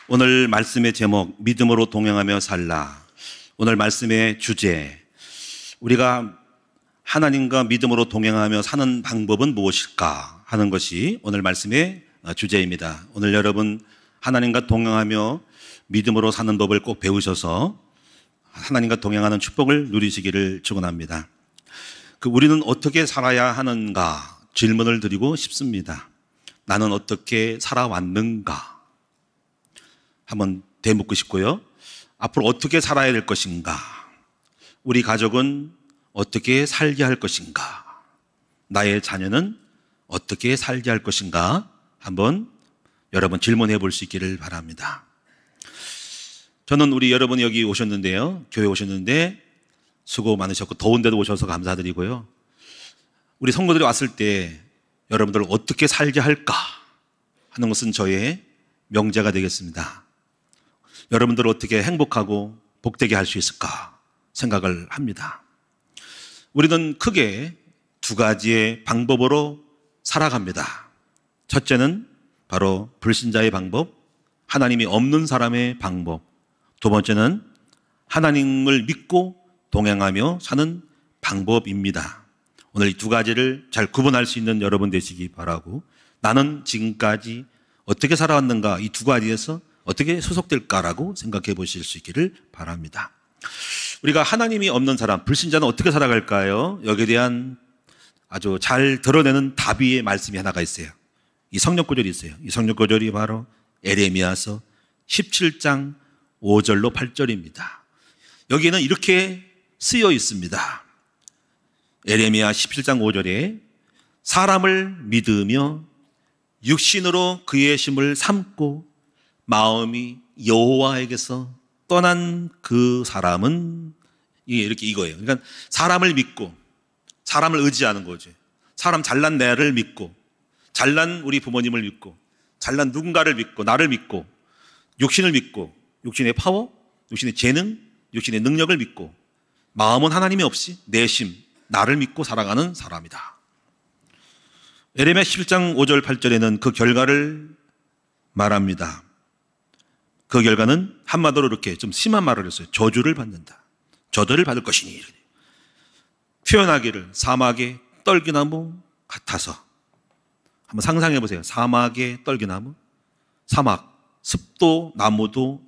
오늘 말씀의 제목, 믿음으로 동행하며 살라. 오늘 말씀의 주제, 우리가 하나님과 믿음으로 동행하며 사는 방법은 무엇일까 하는 것이 오늘 말씀의 주제입니다. 오늘 여러분 하나님과 동행하며 믿음으로 사는 법을 꼭 배우셔서 하나님과 동행하는 축복을 누리시기를 축원합니다. 우리는 어떻게 살아야 하는가 질문을 드리고 싶습니다. 나는 어떻게 살아왔는가 한번 되묻고 싶고요. 앞으로 어떻게 살아야 될 것인가? 우리 가족은 어떻게 살게 할 것인가? 나의 자녀는 어떻게 살게 할 것인가? 한번 여러분 질문해 볼 수 있기를 바랍니다. 저는 우리 여러분이 여기 오셨는데요. 교회 오셨는데 수고 많으셨고 더운데도 오셔서 감사드리고요. 우리 성도들이 왔을 때 여러분들 어떻게 살게 할까 하는 것은 저의 명제가 되겠습니다. 여러분들 어떻게 행복하고 복되게 할 수 있을까 생각을 합니다. 우리는 크게 두 가지의 방법으로 살아갑니다. 첫째는 바로 불신자의 방법, 하나님이 없는 사람의 방법. 두 번째는 하나님을 믿고 동행하며 사는 방법입니다. 오늘 이 두 가지를 잘 구분할 수 있는 여러분 되시기 바라고, 나는 지금까지 어떻게 살아왔는가, 이 두 가지에서 어떻게 소속될까라고 생각해 보실 수 있기를 바랍니다. 우리가 하나님이 없는 사람, 불신자는 어떻게 살아갈까요? 여기에 대한 아주 잘 드러내는 답의 말씀이 하나가 있어요. 이 성경 구절이 있어요. 이 성경 구절이 바로 에레미야서 17장 5절로 8절입니다. 여기에는 이렇게 쓰여 있습니다. 에레미야 17장 5절에 사람을 믿으며 육신으로 그의 힘을 삼고 마음이 여호와에게서 떠난 그 사람은 이렇게 이거예요. 그러니까 사람을 믿고 사람을 의지하는 거죠. 사람 잘난 나를 믿고 잘난 우리 부모님을 믿고 잘난 누군가를 믿고 나를 믿고 육신을 믿고 육신의 파워, 육신의 재능, 육신의 능력을 믿고 마음은 하나님이 없이 내심 나를 믿고 살아가는 사람이다. 에레미야 11장 5절 8절에는 그 결과를 말합니다. 그 결과는 한마디로 이렇게 좀 심한 말을 했어요. 저주를 받는다. 저주를 받을 것이니. 표현하기를 사막의 떨기나무 같아서. 한번 상상해 보세요. 사막의 떨기나무. 사막, 습도, 나무도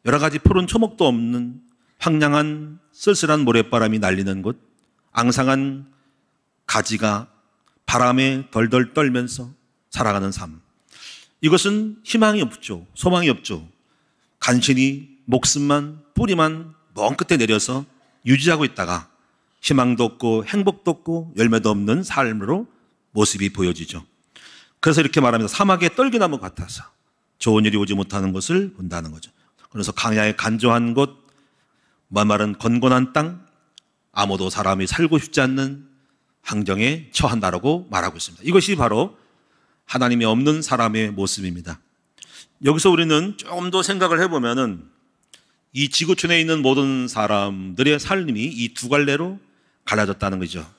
여러 가지 푸른 초목도 없는 황량한 쓸쓸한 모래바람이 날리는 곳, 앙상한 가지가 바람에 덜덜 떨면서 살아가는 삶. 이것은 희망이 없죠. 소망이 없죠. 간신히 목숨만, 뿌리만 먼 끝에 내려서 유지하고 있다가 희망도 없고 행복도 없고 열매도 없는 삶으로 모습이 보여지죠. 그래서 이렇게 말합니다. 사막의 떨기나무 같아서 좋은 일이 오지 못하는 것을 본다는 거죠. 그래서 강야의 간조한 곳, 마른 건건한 땅, 아무도 사람이 살고 싶지 않는 환경에 처한다라고 말하고 있습니다. 이것이 바로 하나님이 없는 사람의 모습입니다. 여기서 우리는 조금 더 생각을 해보면은 이 지구촌에 있는 모든 사람들의 삶이 이 두 갈래로 갈라졌다는 거죠.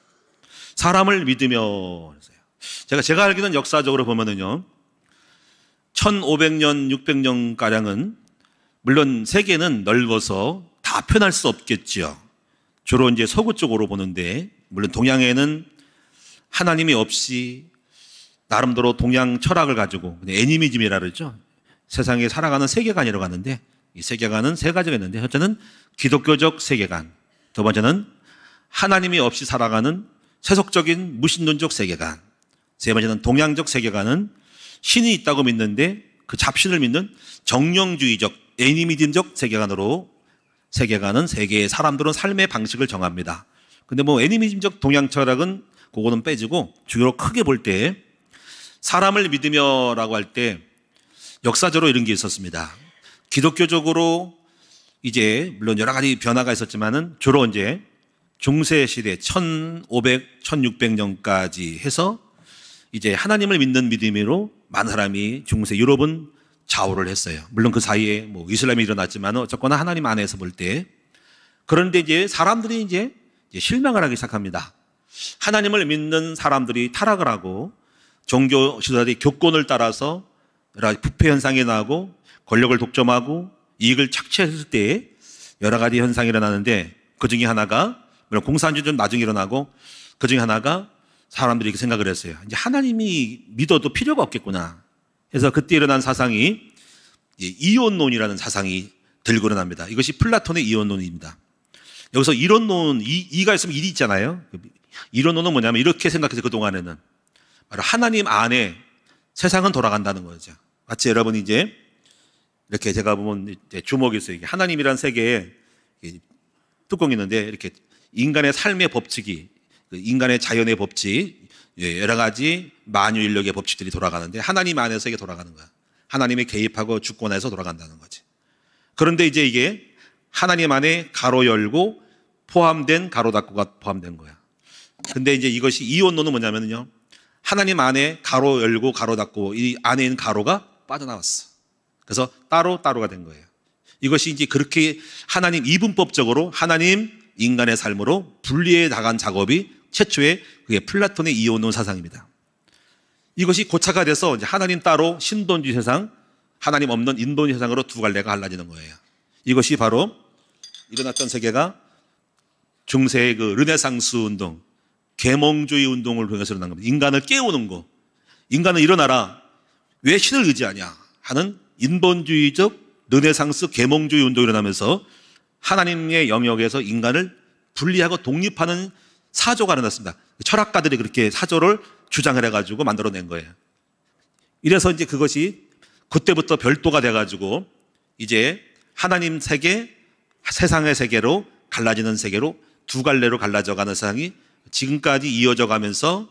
사람을 믿으며, 제가 알기로는 역사적으로 보면은요, 1500년, 600년가량은 물론 세계는 넓어서 다 표현할 수 없겠죠. 주로 이제 서구 쪽으로 보는데, 물론 동양에는 하나님이 없이 나름대로 동양 철학을 가지고 애니미즘이라 그러죠. 세상에 살아가는 세계관이라고 하는데, 이 세계관은 세 가지가 있는데, 첫째는 기독교적 세계관, 두 번째는 하나님이 없이 살아가는 세속적인 무신론적 세계관, 세 번째는 동양적 세계관은 신이 있다고 믿는데 그 잡신을 믿는 정령주의적 애니미즘적 세계관으로 세계관은 세계의 사람들은 삶의 방식을 정합니다. 근데 애니미즘적 동양 철학은 그거는 빼지고 주로 크게 볼 때 사람을 믿으며라고 할 때 역사적으로 이런 게 있었습니다. 기독교적으로 이제 물론 여러 가지 변화가 있었지만은 주로 이제 중세 시대 1500, 1600년까지 해서 이제 하나님을 믿는 믿음으로 많은 사람이 중세 유럽은 좌우를 했어요. 물론 그 사이에 이슬람이 일어났지만 어쨌거나 하나님 안에서 볼 때. 그런데 이제 사람들이 이제 실망을 하기 시작합니다. 하나님을 믿는 사람들이 타락을 하고 종교 지도자들이 교권을 따라서 여러 가지 부패 현상이 나고 권력을 독점하고 이익을 착취했을 때 여러 가지 현상이 일어나는데 그 중에 하나가 물론 공산주의 좀 나중에 일어나고 그 중에 하나가 사람들이 이렇게 생각을 했어요. 이제 하나님이 믿어도 필요가 없겠구나. 그래서 그때 일어난 사상이 이원론이라는 사상이 들고 일어납니다. 이것이 플라톤의 이원론입니다. 여기서 이론론, 이가 있으면 일이 있잖아요. 이론론은 뭐냐면 이렇게 생각해서 그동안에는 바로 하나님 안에 세상은 돌아간다는 거죠. 마치 여러분이 이제 이렇게 제가 보면 이제 주먹이 있어요. 하나님이란 세계에 뚜껑이 있는데 이렇게 인간의 삶의 법칙이 인간의 자연의 법칙, 여러 가지 만유 인력의 법칙들이 돌아가는데 하나님 안에서 이게 돌아가는 거야. 하나님이 개입하고 주권해서 돌아간다는 거지. 그런데 이제 이게 하나님 안에 가로 열고 포함된 가로 닫고가 포함된 거야. 근데 이제 이것이 이원론은 뭐냐면요. 하나님 안에 가로 열고 가로 닫고 이 안에 있는 가로가 빠져나왔어. 그래서 따로가 된 거예요. 이것이 이제 그렇게 하나님 이분법적으로 하나님 인간의 삶으로 분리해 나간 작업이 최초의 그게 플라톤의 이원론 사상입니다. 이것이 고착화 돼서 이제 하나님 따로 신론주의 세상, 하나님 없는 인본주의 세상으로 두 갈래가 갈라지는 거예요. 이것이 바로 일어났던 세계가 중세의 그 르네상스 운동, 계몽주의 운동을 통해서 일어난 겁니다. 인간을 깨우는 거. 인간은 일어나라. 왜 신을 의지하냐 하는 인본주의적 르네상스 계몽주의 운동이 일어나면서 하나님의 영역에서 인간을 분리하고 독립하는 사조가 일어났습니다. 철학가들이 그렇게 사조를 주장을 해가지고 만들어낸 거예요. 이래서 이제 그것이 그때부터 별도가 돼가지고 이제 하나님 세계, 세상의 세계로 갈라지는 세계로 두 갈래로 갈라져가는 세상이 지금까지 이어져 가면서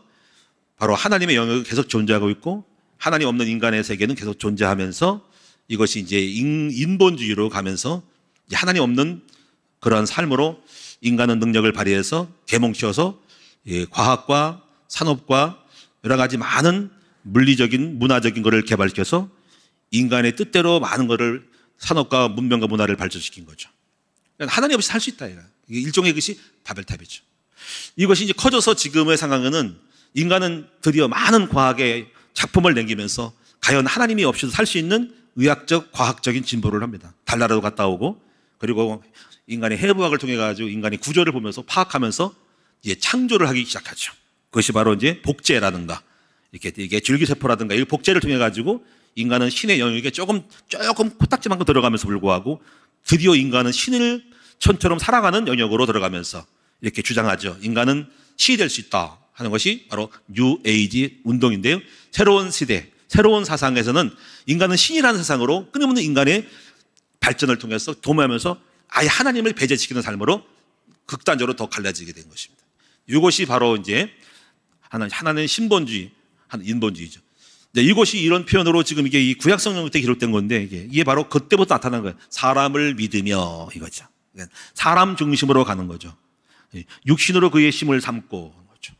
바로 하나님의 영역이 계속 존재하고 있고 하나님 없는 인간의 세계는 계속 존재하면서 이것이 이제 인본주의로 가면서 하나님 없는 그러한 삶으로 인간은 능력을 발휘해서 계몽시켜서 과학과 산업과 여러 가지 많은 물리적인 문화적인 것을 개발시켜서 인간의 뜻대로 많은 것을 산업과 문명과 문화를 발전시킨 거죠. 하나님 없이 살 수 있다. 이게 일종의 것이 바벨탑이죠. 이것이 이제 커져서 지금의 상황에는 인간은 드디어 많은 과학의 작품을 남기면서 과연 하나님이 없이도 살 수 있는 의학적, 과학적인 진보를 합니다. 달나라도 갔다 오고 그리고 인간의 해부학을 통해 가지고 인간의 구조를 보면서 파악하면서 이제 창조를 하기 시작하죠. 그것이 바로 이제 복제라든가 이게 줄기세포라든가 이 복제를 통해 가지고 인간은 신의 영역에 조금 코딱지만큼 들어가면서 불구하고 드디어 인간은 신을 천처럼 살아가는 영역으로 들어가면서 이렇게 주장하죠. 인간은 신이 될 수 있다 하는 것이 바로 뉴 에이지 운동인데요. 새로운 시대, 새로운 사상에서는 인간은 신이라는 세상으로 끊임없는 인간의 발전을 통해서 도모하면서 아예 하나님을 배제시키는 삶으로 극단적으로 더 갈라지게 된 것입니다. 이것이 바로 이제 하나는 신본주의, 인본주의죠. 이것이 이런 표현으로 지금 이게 이 구약 성경 때 기록된 건데 이게 바로 그때부터 나타난 거예요. 사람을 믿으며 이거죠. 사람 중심으로 가는 거죠. 육신으로 그의 힘을 삼고 그렇죠.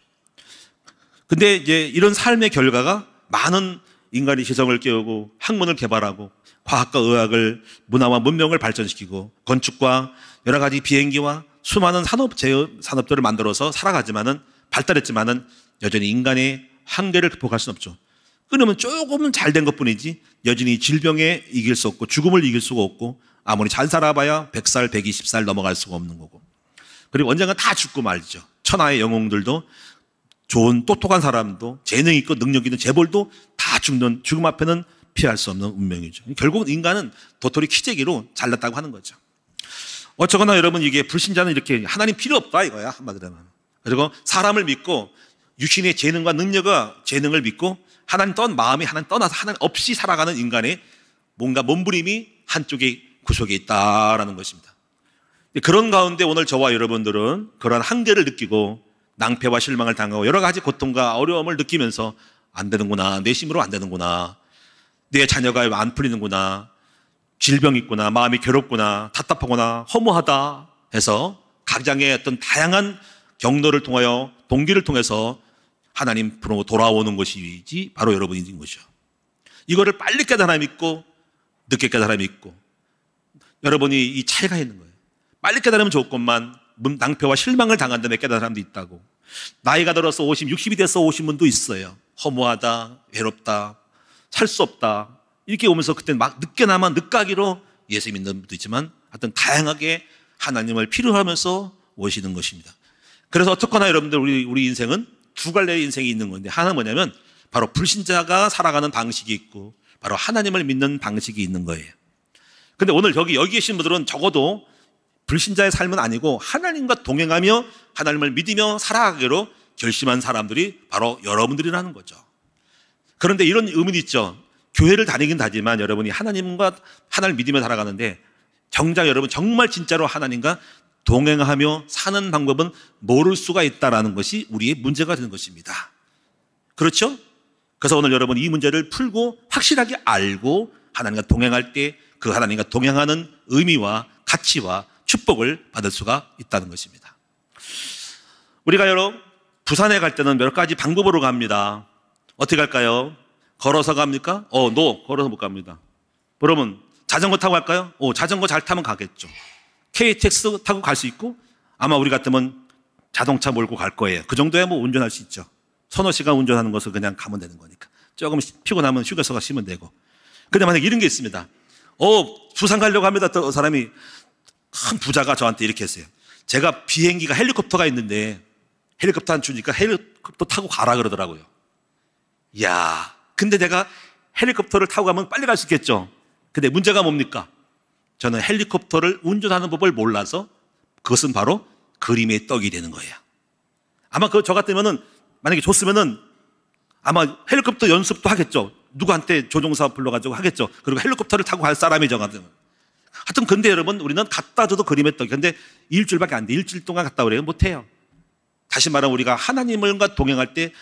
근데 이제 이런 삶의 결과가 많은 인간이 지성을 깨우고 학문을 개발하고 과학과 의학을 문화와 문명을 발전시키고 건축과 여러 가지 비행기와 수많은 산업들을 만들어서 살아가지만은 발달했지만은 여전히 인간의 한계를 극복할 수는 없죠. 끊으면 조금은 잘 된 것뿐이지 여전히 질병에 이길 수 없고 죽음을 이길 수가 없고 아무리 잘 살아봐야 100살, 120살 넘어갈 수가 없는 거고 그리고 언젠가 다 죽고 말죠. 천하의 영웅들도 좋은 똑똑한 사람도 재능 있고 능력 있는 재벌도 다 죽는 죽음 앞에는 피할 수 없는 운명이죠. 결국은 인간은 도토리 키재기로 잘났다고 하는 거죠. 어쩌거나 여러분 이게 불신자는 이렇게 하나님 필요 없다 이거야 한마디로 하면. 그리고 사람을 믿고 육신의 재능과 재능을 믿고 하나님 마음이 하나님 떠나서 하나님 없이 살아가는 인간의 뭔가 몸부림이 한쪽에 구석에 있다라는 것입니다. 그런 가운데 오늘 저와 여러분들은 그러한 한계를 느끼고 낭패와 실망을 당하고 여러 가지 고통과 어려움을 느끼면서 안 되는구나, 내 힘으로 안 되는구나, 내 자녀가 안 풀리는구나, 질병이 있구나, 마음이 괴롭구나, 답답하구나, 허무하다 해서 각장의 어떤 다양한 경로를 통하여 동기를 통해서 하나님으로 돌아오는 것이지 바로 여러분인 것이죠. 이거를 빨리 깨달아 믿고 늦게 깨달아 믿고 여러분이 이 차이가 있는 거예요. 빨리 깨달으면 좋건만 낭패와 실망을 당한 다음에 깨달은 사람도 있다고. 나이가 들어서 50, 60이 돼서 오신 분도 있어요. 허무하다, 외롭다, 살 수 없다, 이렇게 오면서 그때 막 늦게나마 늦가기로 예수 믿는 분도 있지만 하여튼 다양하게 하나님을 필요로 하면서 오시는 것입니다. 그래서 어떻거나 여러분들 우리 인생은 두 갈래의 인생이 있는 건데, 하나는 뭐냐면 바로 불신자가 살아가는 방식이 있고 바로 하나님을 믿는 방식이 있는 거예요. 근데 오늘 여기 계신 분들은 적어도 불신자의 삶은 아니고 하나님과 동행하며 하나님을 믿으며 살아가기로 결심한 사람들이 바로 여러분들이라는 거죠. 그런데 이런 의문이 있죠. 교회를 다니긴 다지만 여러분이 하나님과 하나님을 믿으며 살아가는데 정작 여러분 정말 진짜로 하나님과 동행하며 사는 방법은 모를 수가 있다는 것이 우리의 문제가 되는 것입니다. 그렇죠? 그래서 오늘 여러분 이 문제를 풀고 확실하게 알고 하나님과 동행할 때 그 하나님과 동행하는 의미와 가치와 축복을 받을 수가 있다는 것입니다. 우리가 여러분 부산에 갈 때는 몇 가지 방법으로 갑니다. 어떻게 갈까요? 걸어서 갑니까? 걸어서 못 갑니다. 그러면 자전거 타고 갈까요? 자전거 잘 타면 가겠죠. KTX 타고 갈 수 있고 아마 우리 같으면 자동차 몰고 갈 거예요. 그 정도야 뭐 운전할 수 있죠. 서너 시간 운전하는 것을 그냥 가면 되는 거니까. 조금 피곤하면 휴게소가 쉬면 되고. 근데 만약에 이런 게 있습니다. 부산 가려고 합니다. 또 사람이 큰 부자가 저한테 이렇게 했어요. 제가 비행기가 헬리콥터가 있는데 헬리콥터 안 주니까 헬리콥터 타고 가라 그러더라고요. 이야, 근데 내가 헬리콥터를 타고 가면 빨리 갈 수 있겠죠. 근데 문제가 뭡니까? 저는 헬리콥터를 운전하는 법을 몰라서 그것은 바로 그림의 떡이 되는 거예요. 아마 저 같으면은 만약에 줬으면은 아마 헬리콥터 연습도 하겠죠. 누구한테 조종사 불러가지고 하겠죠. 그리고 헬리콥터를 타고 갈 사람이죠. 하여튼 근데 여러분 우리는 갖다 줘도 그림의 떡이. 근데 일주일밖에 안 돼. 일주일 동안 갔다 오래요. 못해요. 다시 말하면 우리가 하나님과 동행할 때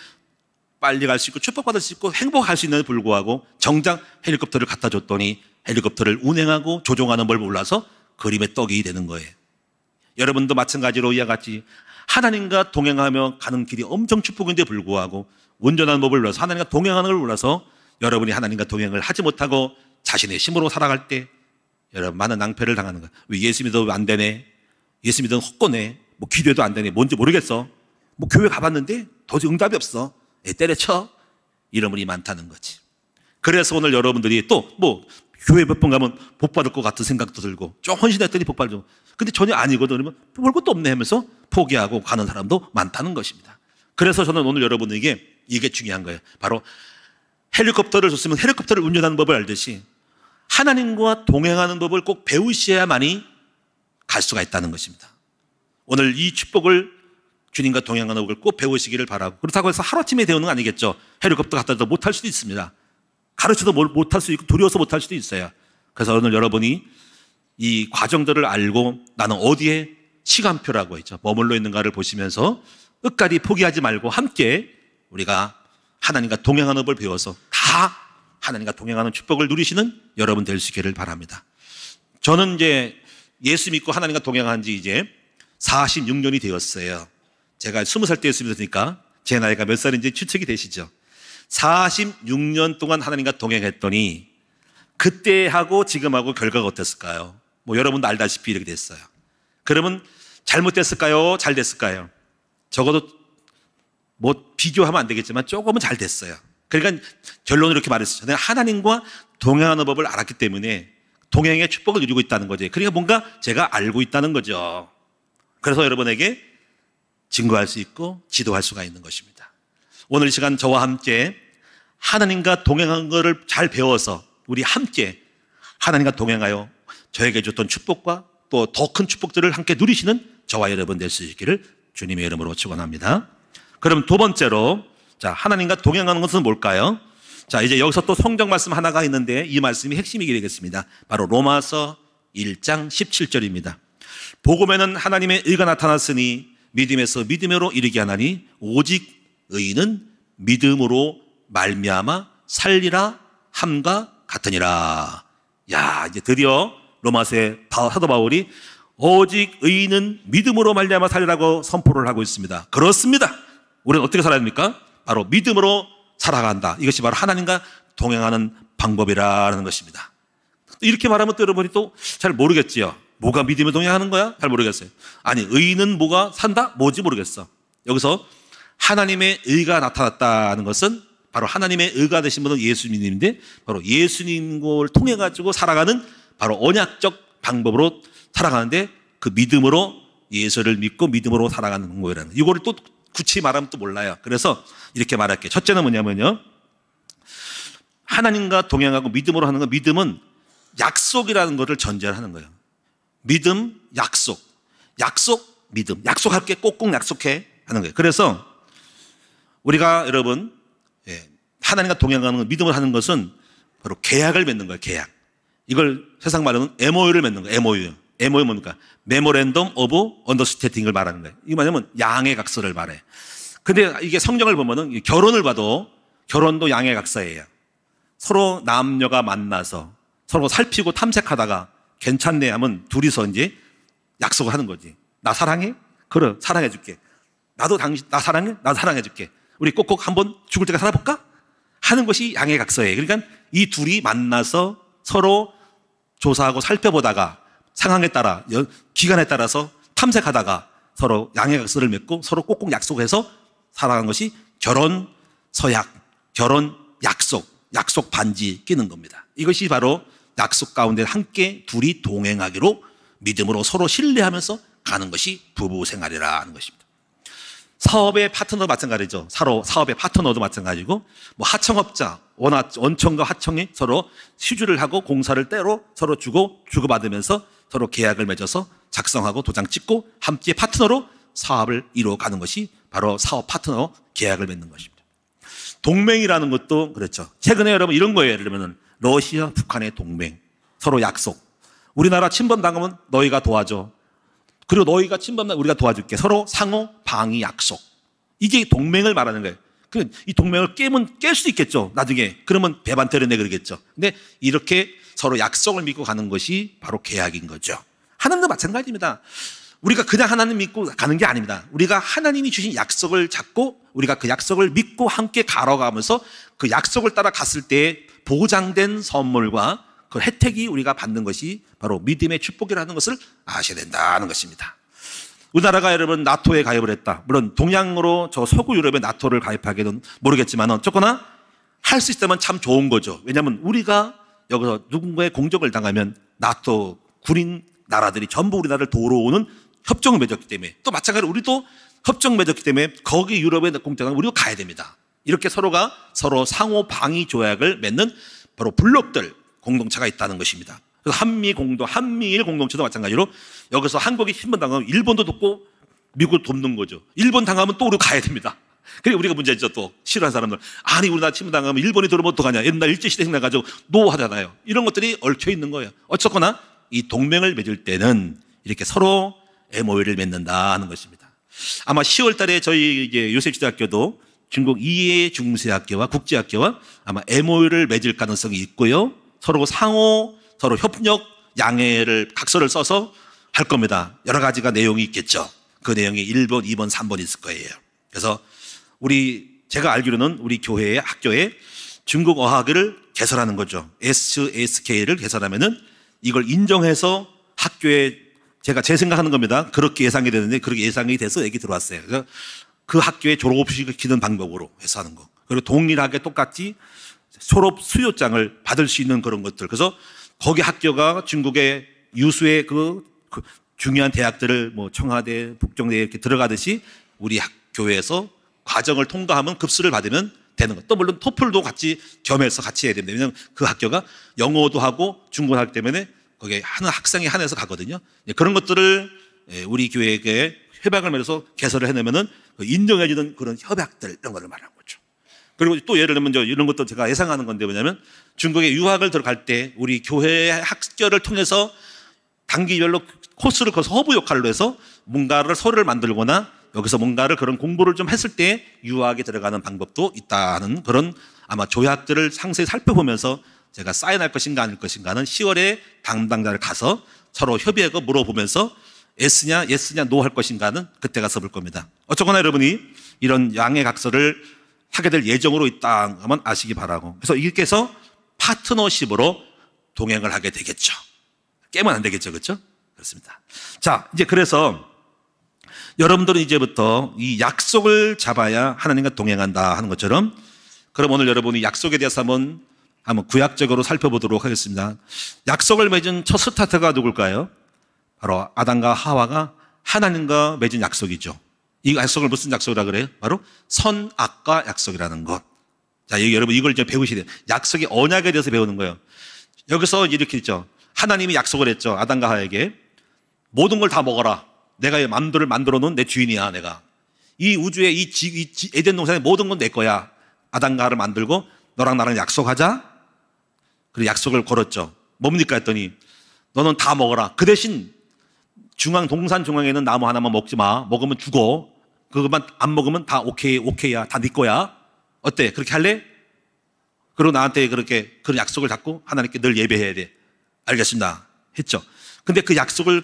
빨리 갈 수 있고 축복받을 수 있고 행복할 수 있는데 불구하고 정작 헬리콥터를 갖다 줬더니 헬리콥터를 운행하고 조종하는 걸 몰라서 그림의 떡이 되는 거예요. 여러분도 마찬가지로 이와 같이 하나님과 동행하며 가는 길이 엄청 축복인데 불구하고 운전하는 법을 몰라서 하나님과 동행하는 걸 몰라서 여러분이 하나님과 동행을 하지 못하고 자신의 힘으로 살아갈 때 여러분 많은 낭패를 당하는 거예요. 왜 예수 믿어도 안 되네? 예수 믿어도 헛거네? 뭐 기도해도 안 되네? 뭔지 모르겠어? 뭐 교회 가봤는데 도저히 응답이 없어. 때려쳐? 이런 분이 많다는 거지. 그래서 오늘 여러분들이 또 뭐 교회 몇 번 가면 복 받을 것 같은 생각도 들고 좀 헌신했더니 복 받죠. 근데 전혀 아니거든. 그러면 볼 것도 없네 하면서 포기하고 가는 사람도 많다는 것입니다. 그래서 저는 오늘 여러분에게 이게 중요한 거예요. 바로 헬리콥터를 줬으면 헬리콥터를 운전하는 법을 알듯이 하나님과 동행하는 법을 꼭 배우셔야만이 갈 수가 있다는 것입니다. 오늘 이 축복을 주님과 동행하는 법을 꼭 배우시기를 바라고, 그렇다고 해서 하루아침에 배우는 건 아니겠죠. 헬리콥터 갖다 줘도 못할 수도 있습니다. 가르쳐도 못할 수 있고 두려워서 못할 수도 있어요. 그래서 오늘 여러분이 이 과정들을 알고 나는 어디에 시간표라고 했죠. 머물러 있는가를 보시면서 끝까지 포기하지 말고 함께 우리가 하나님과 동행하는 법을 배워서 다 하나님과 동행하는 축복을 누리시는 여러분 될 수 있기를 바랍니다. 저는 이제 예수 믿고 하나님과 동행한 지 이제 46년이 되었어요. 제가 20살 때 예수 믿었으니까 제 나이가 몇 살인지 추측이 되시죠? 46년 동안 하나님과 동행했더니 그때하고 지금하고 결과가 어땠을까요? 뭐 여러분도 알다시피 이렇게 됐어요. 그러면 잘못됐을까요? 잘 됐을까요? 적어도 뭐 비교하면 안 되겠지만 조금은 잘 됐어요. 그러니까 결론을 이렇게 말했어요. 내가 하나님과 동행하는 법을 알았기 때문에 동행의 축복을 누리고 있다는 거죠. 그러니까 뭔가 제가 알고 있다는 거죠. 그래서 여러분에게 증거할 수 있고 지도할 수가 있는 것입니다. 오늘 이 시간 저와 함께 하나님과 동행한 것을 잘 배워서 우리 함께 하나님과 동행하여 저에게 줬던 축복과 또 더 큰 축복들을 함께 누리시는 저와 여러분 될 수 있기를 주님의 이름으로 축원합니다. 그럼 두 번째로, 자, 하나님과 동행하는 것은 뭘까요? 자, 이제 여기서 또 성경 말씀 하나가 있는데 이 말씀이 핵심이게 되겠습니다. 바로 로마서 1장 17절입니다. 복음에는 하나님의 의가 나타났으니 믿음에서 믿음으로 이르게 하나니 오직 의인은 믿음으로 말미암아 살리라 함과 같으니라. 야, 이제 드디어 로마서의 사도 바울이 오직 의인은 믿음으로 말미암아 살리라고 선포를 하고 있습니다. 그렇습니다. 우리는 어떻게 살아야 됩니까? 바로 믿음으로 살아간다. 이것이 바로 하나님과 동행하는 방법이라는 것입니다. 이렇게 말하면 또 여러분이 또 잘 모르겠지요. 뭐가 믿음에 동행하는 거야? 잘 모르겠어요. 아니, 의인은 뭐가 산다? 뭐지 모르겠어. 여기서 하나님의 의가 나타났다는 것은 바로 하나님의 의가 되신 분은 예수님인데 바로 예수님을 통해 가지고 살아가는 바로 언약적 방법으로 살아가는데 그 믿음으로 예수를 믿고 믿음으로 살아가는 거라는 이거를 또 구치 말하면 또 몰라요. 그래서 이렇게 말할게요. 첫째는 뭐냐면요. 하나님과 동행하고 믿음으로 하는 거 믿음은 약속이라는 것을 전제를 하는 거예요. 믿음, 약속. 약속, 믿음. 약속할게 꼭꼭 약속해 하는 거예요. 그래서 우리가 여러분 하나님과 동행하는 거 믿음을 하는 것은 바로 계약을 맺는 거예요. 계약. 이걸 세상 말로는 MOU를 맺는 거예요. MOU. MOU 뭡니까? 메모랜덤 오브 언더스탠딩을 말하는 거예요. 이게 뭐냐면 양해각서를 말해. 근데 이게 성경을 보면은 결혼을 봐도 결혼도 양해각서예요. 서로 남녀가 만나서 서로 살피고 탐색하다가 괜찮네 하면 둘이서 이제 약속을 하는 거지. 나 사랑해? 그래, 사랑해 줄게. 나도 당신, 나 사랑해? 나도 사랑해 줄게. 우리 꼭꼭 한번 죽을 때까지 살아볼까? 하는 것이 양해각서예요. 그러니까 이 둘이 만나서 서로 조사하고 살펴보다가 상황에 따라, 기간에 따라서 탐색하다가 서로 양해각서를 맺고 서로 꼭꼭 약속해서 살아가는 것이 결혼 서약, 결혼 약속, 약속 반지 끼는 겁니다. 이것이 바로 약속 가운데 함께 둘이 동행하기로 믿음으로 서로 신뢰하면서 가는 것이 부부 생활이라 하는 것입니다. 사업의 파트너도 마찬가지죠. 서로 사업의 파트너도 마찬가지고 뭐 하청업자, 원청과 하청이 서로 수주를 하고 공사를 때로 서로 주고받으면서 서로 계약을 맺어서 작성하고 도장 찍고 함께 파트너로 사업을 이루어가는 것이 바로 사업 파트너 계약을 맺는 것입니다. 동맹이라는 것도 그렇죠. 최근에 여러분 이런 거예요. 예를 들면 러시아, 북한의 동맹, 서로 약속. 우리나라 침범당하면 너희가 도와줘. 그리고 너희가 침범당하면 우리가 도와줄게. 서로 상호 방위 약속. 이게 동맹을 말하는 거예요. 이 동맹을 깨면 깰 수 있겠죠. 나중에. 그러면 배반 때려내 그러겠죠. 근데 이렇게 서로 약속을 믿고 가는 것이 바로 계약인 거죠. 하나님도 마찬가지입니다. 우리가 그냥 하나님 믿고 가는 게 아닙니다. 우리가 하나님이 주신 약속을 잡고 우리가 그 약속을 믿고 함께 걸어가면서 그 약속을 따라 갔을 때 보장된 선물과 그 혜택이 우리가 받는 것이 바로 믿음의 축복이라는 것을 아셔야 된다는 것입니다. 우리나라가 여러분 나토에 가입을 했다. 물론 동양으로 저 서구 유럽의 나토를 가입하기는 모르겠지만 어쨌거나 할 수 있다면 참 좋은 거죠. 왜냐하면 우리가 여기서 누군가의 공격을 당하면 나토 군인 나라들이 전부 우리나라를 도우러오는 협정을 맺었기 때문에 또 마찬가지로 우리도 협정 맺었기 때문에 거기 유럽의 공격은 우리도 가야 됩니다. 이렇게 서로가 서로 상호 방위 조약을 맺는 바로 블록들 공동체가 있다는 것입니다. 그래서 한미일 공동체도 마찬가지로 여기서 한국이 침범당하면 일본도 돕고 미국도 돕는 거죠. 일본 당하면 또 우리 가야 됩니다. 그게 우리가 문제죠. 또 싫어하는 사람들 아니 우리나라 침범당하면 일본이 들어오면 어떡하냐. 옛날 일제시대 생각가지고 노 하잖아요. 이런 것들이 얽혀 있는 거예요. 어쨌거나 이 동맹을 맺을 때는 이렇게 서로 MOU를 맺는다 하는 것입니다. 아마 10월 달에 저희 이제 요셉시대학교도 중국 이해 중세학교와 국제학교와 아마 MOU를 맺을 가능성이 있고요. 서로 서로 협력 양해를 각서를 써서 할 겁니다. 여러 가지가 내용이 있겠죠. 그 내용이 1번, 2번, 3번 있을 거예요. 그래서 제가 알기로는 우리 교회의 학교에 중국 어학을 개설하는 거죠. SSK를 개설하면은 이걸 인정해서 학교에 제 생각하는 겁니다. 그렇게 예상이 되는데 그렇게 예상이 돼서 얘기 들어왔어요. 그래서 그 학교에 졸업시키는 방법으로 해서 하는 거. 그리고 동일하게 똑같이 졸업 수료장을 받을 수 있는 그런 것들. 그래서 거기 학교가 중국의 유수의 그 중요한 대학들을 뭐 청와대, 북경대 이렇게 들어가듯이 우리 교회에서 과정을 통과하면 급수를 받으면 되는 것. 또 물론 토플도 같이 겸해서 같이 해야 됩니다. 왜냐하면 그 학교가 영어도 하고 중국어 하기 때문에 거기에 하는 학생이 한해서 가거든요. 그런 것들을 우리 교회에 협약을 맺어서 개설을 해내면은 인정해주는 그런 협약들 이런 거를 말하는 거죠. 그리고 또 예를 들면 이런 것도 제가 예상하는 건데 뭐냐면 중국에 유학을 들어갈 때 우리 교회 학교를 통해서 단기별로 코스를 거서 허브 역할로 해서 뭔가를 서류를 만들거나 여기서 뭔가를 그런 공부를 좀 했을 때 유학에 들어가는 방법도 있다는 그런 아마 조약들을 상세히 살펴보면서 제가 사인할 것인가 아닐 것인가는 10월에 담당자를 가서 서로 협의하고 물어보면서 예스냐 노 할 것인가는 그때 가서 볼 겁니다. 어쨌거나 여러분이 이런 양해각서를 하게 될 예정으로 있다 하면 아시기 바라고. 그래서 이렇게서 파트너십으로 동행을 하게 되겠죠. 깨면 안 되겠죠. 그렇죠? 그렇습니다. 자, 이제 그래서 여러분들은 이제부터 이 약속을 잡아야 하나님과 동행한다 하는 것처럼 그럼 오늘 여러분이 약속에 대해서 한번 구약적으로 살펴보도록 하겠습니다. 약속을 맺은 첫 스타트가 누굴까요? 바로 아담과 하와가 하나님과 맺은 약속이죠. 이 약속을 무슨 약속이라 그래요? 바로 선악과 약속이라는 것. 자, 여러분 이걸 이제 배우셔야 돼요. 약속의 언약에 대해서 배우는 거예요. 여기서 이렇게 있죠. 하나님이 약속을 했죠. 아담과 하와에게 모든 걸 다 먹어라. 내가 만두를 만들어 놓은 내 주인이야. 내가 이 우주의 이 에덴 동산의 모든 건 내 거야. 아담과 하와를 만들고 너랑 나랑 약속하자. 그리고 약속을 걸었죠. 뭡니까 했더니 너는 다 먹어라. 그 대신 동산 중앙에 있는 나무 하나만 먹지 마. 먹으면 죽어. 그것만 안 먹으면 다 오케이야. 다 네 거야. 어때? 그렇게 할래? 그리고 나한테 그렇게 그런 약속을 잡고 하나님께 늘 예배해야 돼. 알겠습니다. 했죠. 근데 그 약속을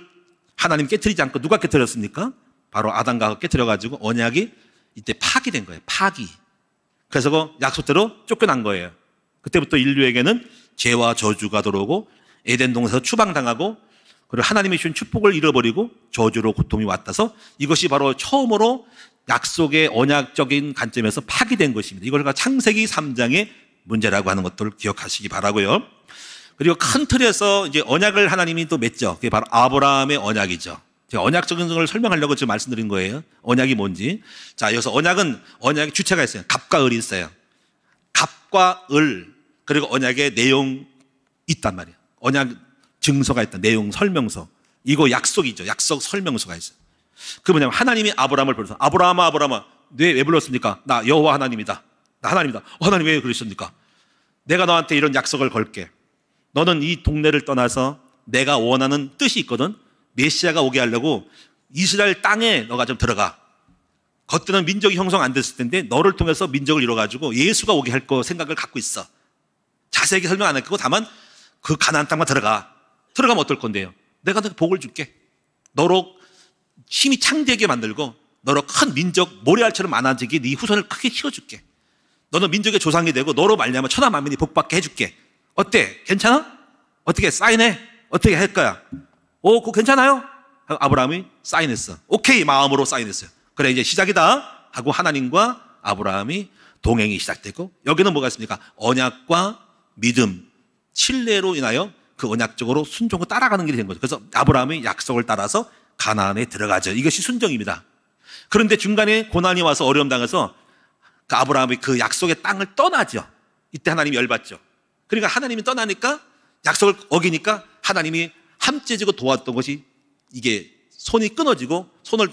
하나님 깨트리지 않고 누가 깨트렸습니까? 바로 아담과 하와가 깨트려가지고 언약이 이때 파기된 거예요. 파기. 그래서 그 약속대로 쫓겨난 거예요. 그때부터 인류에게는 죄와 저주가 들어오고 에덴 동산에서 추방당하고 그리고 하나님이 주신 축복을 잃어버리고 저주로 고통이 왔다서 이것이 바로 처음으로 약속의 언약적인 관점에서 파기된 것입니다. 이걸 창세기 3장의 문제라고 하는 것들을 기억하시기 바라고요. 그리고 큰 틀에서 이제 언약을 하나님이 또 맺죠. 그게 바로 아브라함의 언약이죠. 제가 언약적인 걸 설명하려고 지금 말씀드린 거예요. 언약이 뭔지. 자, 여기서 언약의 주체가 있어요. 갑과 을이 있어요. 갑과 을, 그리고 언약의 내용 있단 말이에요. 언약 증서가 있다. 내용 설명서. 이거 약속이죠. 약속 설명서가 있어요. 그 뭐냐면 하나님이 아브라함을 불러서 아브라함아 왜 불렀습니까? 나 여호와 하나님이다. 나 하나님이다. 하나님 왜 그러셨습니까? 내가 너한테 이런 약속을 걸게. 너는 이 동네를 떠나서 내가 원하는 뜻이 있거든. 메시아가 오게 하려고 이스라엘 땅에 너가 좀 들어가. 그때는 민족이 형성 안 됐을 텐데 너를 통해서 민족을 이뤄가지고 예수가 오게 할 거 생각을 갖고 있어. 자세하게 설명 안 했고 다만 그 가나안 땅만 들어가면 어떨 건데요? 내가 너한테 복을 줄게. 너로 힘이 창대하게 만들고 너로 큰 민족 모래알처럼 많아지게 네 후손을 크게 키워줄게. 너는 민족의 조상이 되고 너로 말미암아 천하 만민이 복받게 해줄게. 어때? 괜찮아? 어떻게 사인해? 어떻게 할 거야? 그거 괜찮아요? 아브라함이 사인했어. 오케이 마음으로 사인했어요. 그래 이제 시작이다 하고 하나님과 아브라함이 동행이 시작됐고 여기는 뭐가 있습니까? 언약과 믿음, 신뢰로 인하여 그 언약적으로 순종을 따라가는 길이 된 거죠. 그래서 아브라함이 약속을 따라서 가나안에 들어가죠. 이것이 순종입니다. 그런데 중간에 고난이 와서 어려움 당해서 그 아브라함이 그 약속의 땅을 떠나죠. 이때 하나님이 열받죠. 그러니까 하나님이 떠나니까 약속을 어기니까 하나님이 함께지고 도왔던 것이 이게 손이 끊어지고 손을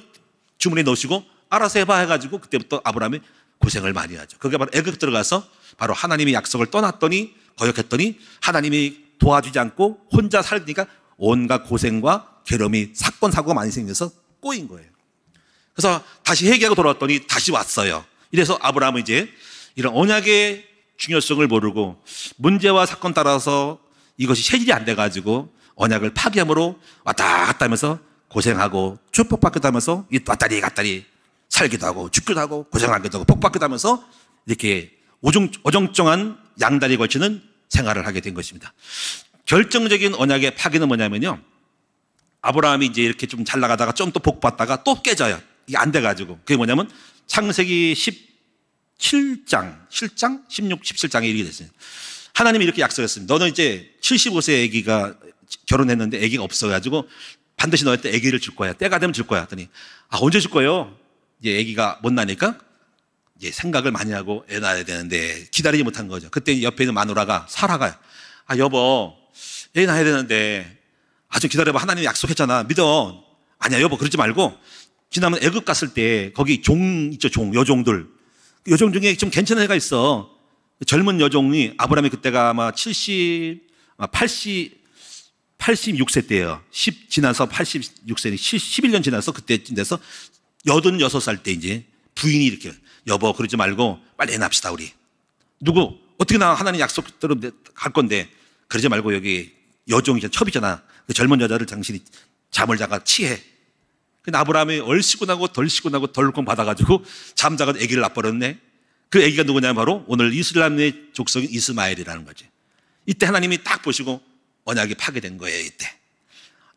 주머니에 넣으시고 알아서 해봐 해가지고 그때부터 아브라함이 고생을 많이 하죠. 그게 바로 애굽 들어가서 바로 하나님이 약속을 떠났더니 거역했더니 하나님이 도와주지 않고 혼자 살니까 온갖 고생과 괴로움이 사건 사고가 많이 생겨서 꼬인 거예요. 그래서 다시 회개하고 돌아왔더니 다시 왔어요. 이래서 아브라함은 이제 이런 언약의 중요성을 모르고 문제와 사건 따라서 이것이 체질이 안 돼가지고 언약을 파기함으로 왔다 갔다 하면서 고생하고 축복받기도 하면서 왔다리 갔다리 살기도 하고 죽기도 하고 고생하기도 하고 복받기도 하면서 이렇게 어정쩡한 양다리 걸치는 생활을 하게 된 것입니다. 결정적인 언약의 파기는 뭐냐면요. 아브라함이 이제 이렇게 좀 잘 나가다가 좀 또 복받다가 또 깨져요. 이게 안 돼가지고. 그게 뭐냐면 창세기 17장, 16, 17장에 이렇게 됐어요. 하나님이 이렇게 약속했습니다. 너는 이제 75세 아기가 결혼했는데 아기가 없어가지고 반드시 너한테 아기를 줄 거야. 때가 되면 줄 거야. 했더니 언제 줄 거예요? 이제 아기가 못 나니까 이제 생각을 많이 하고 애 낳아야 되는데 기다리지 못한 거죠. 그때 옆에 있는 마누라가 사라가 여보 애 낳아야 되는데 좀 기다려봐. 하나님이 약속했잖아. 믿어. 아니야 여보 그러지 말고 지나면 애굽 갔을 때 거기 종 있죠. 여종들. 여종 중에 좀 괜찮은 애가 있어. 젊은 여종이 아브라함이 그때가 아마 86세 때예요. 10 지나서 86세, 11년 지나서 그때쯤 돼서 86살 때 이제 부인이 이렇게 여보 그러지 말고 빨리 애 납시다 우리. 누구? 어떻게 나 하나님 약속대로 갈 건데 그러지 말고 여기 여종이 첩이잖아. 그 젊은 여자를 당신이 잠을 자가 취해. 근데 아브라함이 얼씨구 나고 덜씨구 나고 덜권 받아가지고 잠자가 아기를 낳아버렸네. 그 아기가 누구냐면 바로 오늘 이슬람의 족속인 이스마엘이라는 거지. 이때 하나님이 딱 보시고 언약이 파괴된 거예요. 이때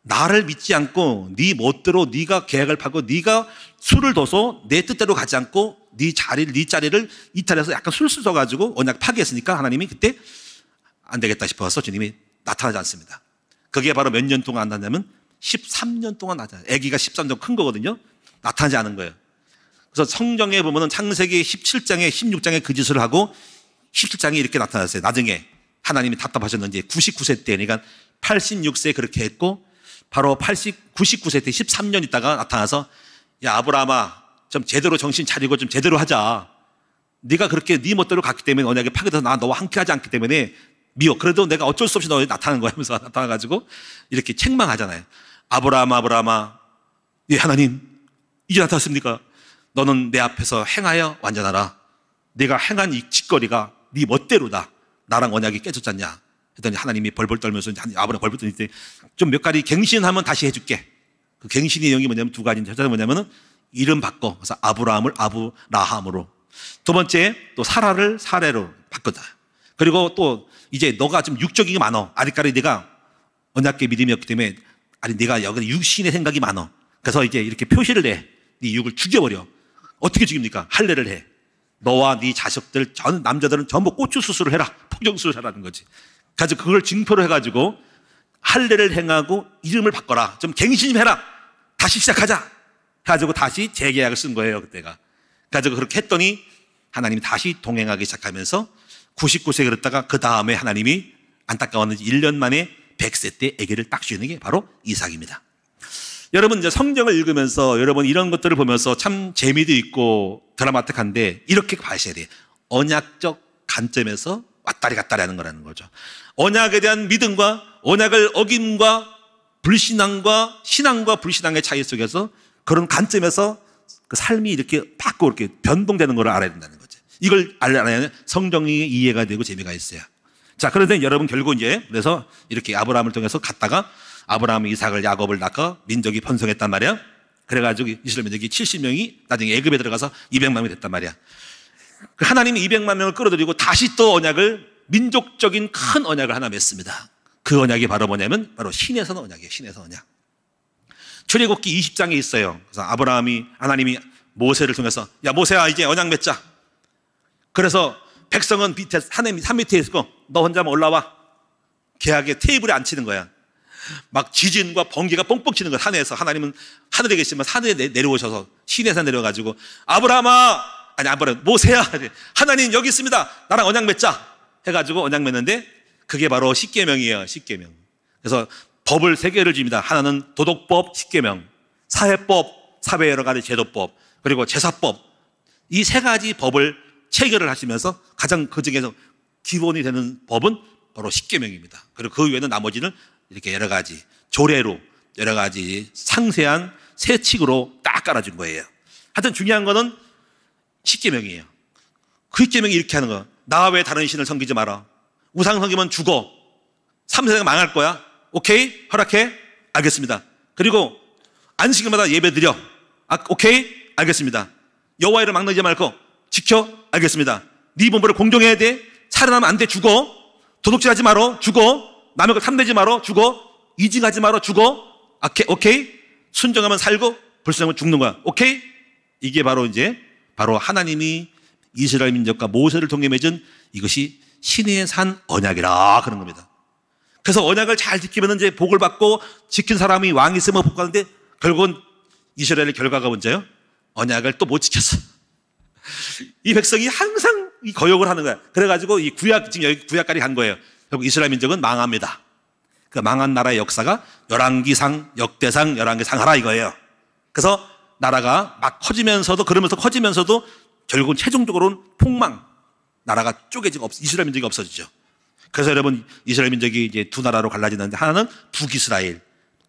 나를 믿지 않고 네 멋대로 네가 계획을 파고 네가 수를 둬서 내 뜻대로 가지 않고 네 자리를 이탈해서 약간 술술 써가지고 언약 파기했으니까 하나님이 그때 안 되겠다 싶어서 주님이 나타나지 않습니다. 그게 바로 몇 년 동안 안 나타나면 13년 동안 나타나요. 아기가 13년 큰 거거든요. 나타나지 않은 거예요. 그래서 성경에 보면은 창세기 17장에 16장에 그 짓을 하고 17장에 이렇게 나타났어요. 나중에 하나님이 답답하셨는지 99세 때, 그러니까 86세에 그렇게 했고 바로 99세 때 13년 있다가 나타나서 야 아브라함아 좀 제대로 정신 차리고 좀 제대로 하자. 네가 그렇게 네 멋대로 갔기 때문에 언약에 파괴돼서 나 너와 함께하지 않기 때문에 미워. 그래도 내가 어쩔 수 없이 너에 나타나는 거야 하면서 나타나가지고 이렇게 책망하잖아요. 아브라함아 예 하나님 이제 나타났습니까? 너는 내 앞에서 행하여 완전하라. 네가 행한 이 짓거리가 네 멋대로다. 나랑 언약이 깨졌잖냐 했더니 하나님이 벌벌 떨면서 아브라함 벌벌 떨 때 좀 몇 가지 갱신하면 다시 해줄게. 그 갱신의 내용이 뭐냐면 두 가지인데, 첫째는 뭐냐면은 이름 바꿔. 그래서 아브라함을 아브라함으로, 두 번째 또 사라를 사레로 바꿨다. 그리고 또 이제 너가 좀 육적인 게 많어. 아직까지 네가 언약계 믿음이 없기 때문에 아니 내가 여기 육신의 생각이 많어. 그래서 이제 이렇게 표시를 내. 네 육을 죽여버려. 어떻게 죽입니까? 할례를 해. 너와 네 자식들 전 남자들은 전부 고추 수술을 해라. 포경 수술하라는 거지. 그래서 그걸 징표로 해가지고 할례를 행하고 이름을 바꿔라. 좀 갱신 좀 해라. 다시 시작하자. 해가지고 다시 재계약을 쓴 거예요 그때가. 그래서 그렇게 했더니 하나님이 다시 동행하기 시작하면서 99세 그랬다가 그 다음에 하나님이 안타까웠는지 1년 만에 100세 때 아기를 딱 주는 게 바로 이삭입니다. 여러분 이제 성경을 읽으면서 여러분 이런 것들을 보면서 참 재미도 있고 드라마틱한데 이렇게 봐야 돼. 언약적 관점에서 왔다리 갔다리 하는 거라는 거죠. 언약에 대한 믿음과 언약을 어김과 불신앙과 신앙과 불신앙의 차이 속에서 그런 관점에서 그 삶이 이렇게 바꾸고 이렇게 변동되는 걸 알아야 된다는 거죠. 이걸 알아야 성경이 이해가 되고 재미가 있어요. 자, 그런데 여러분 결국 이제 그래서 이렇게 아브라함을 통해서 갔다가 아브라함, 이삭을, 야곱을 낳고 민족이 번성했단 말이야. 그래가지고 이스라엘 민족이 70명이 나중에 애굽에 들어가서 200만 명이 됐단 말이야. 하나님이 200만 명을 끌어들이고 다시 또 언약을 민족적인 큰 언약을 하나 맺습니다. 그 언약이 바로 뭐냐면 바로 신에서 언약이에요. 신에서 언약. 출애굽기 20장에 있어요. 그래서 하나님이 모세를 통해서 야 모세야 이제 언약 맺자. 그래서 백성은 밑에 산 밑에 있고 너 혼자만 올라와. 계약의 테이블에 앉히는 거야. 막 지진과 번개가 뻥뻥 치는 거야. 산에서. 하나님은 하늘에 계시지만 산에 내려오셔서 시내에서 내려가지고 모세야 하나님 여기 있습니다. 나랑 언약 맺자 해가지고 언약 맺는데 그게 바로 십계명이에요. 십계명. 그래서 법을 세 개를 줍니다. 하나는 도덕법, 십계명, 사회법, 사회 여러 가지 제도법, 그리고 제사법. 이 세 가지 법을 체결을 하시면서 가장 그 중에서 기본이 되는 법은 바로 십계명입니다. 그리고 그 외에는 나머지는 이렇게 여러 가지 조례로 여러 가지 상세한 세칙으로 딱 깔아준 거예요. 하여튼 중요한 거는 십계명이에요. 그 십계명이 이렇게 하는 거. 나 외에 다른 신을 섬기지 마라. 우상 섬기면 죽어. 3세가 망할 거야. 오케이? 허락해? 알겠습니다. 그리고 안식일마다 예배 드려. 오케이? 알겠습니다. 여호와 이름 막내지 말고 지켜? 알겠습니다. 네 부모를 공경해야 돼. 살아나면 안 돼. 죽어. 도둑질하지 말어. 죽어. 남의 걸 탐내지 말어. 죽어. 이직하지 말어. 죽어. 오케이? 순종하면 살고 불순종하면 죽는 거야. 오케이? 이게 바로 하나님이 이스라엘 민족과 모세를 통해 맺은 이것이 신의 산 언약이라 그런 겁니다. 그래서 언약을 잘 지키면 이제 복을 받고 지킨 사람이 왕이 있으면 복 받는데 결국은 이스라엘의 결과가 문제예요. 언약을 또 못 지켰어. 이 백성이 항상 이 거역을 하는 거야. 그래가지고 지금 여기 구약까지 간 거예요. 결국 이스라엘 민족은 망합니다. 그 망한 나라의 역사가 열왕기상, 역대상, 열왕기상 하라 이거예요. 그래서 나라가 막 커지면서도 결국은 최종적으로는 폭망. 나라가 쪼개지고 이스라엘 민족이 없어지죠. 그래서 여러분 이스라엘 민족이 이제 두 나라로 갈라지는데 하나는 북이스라엘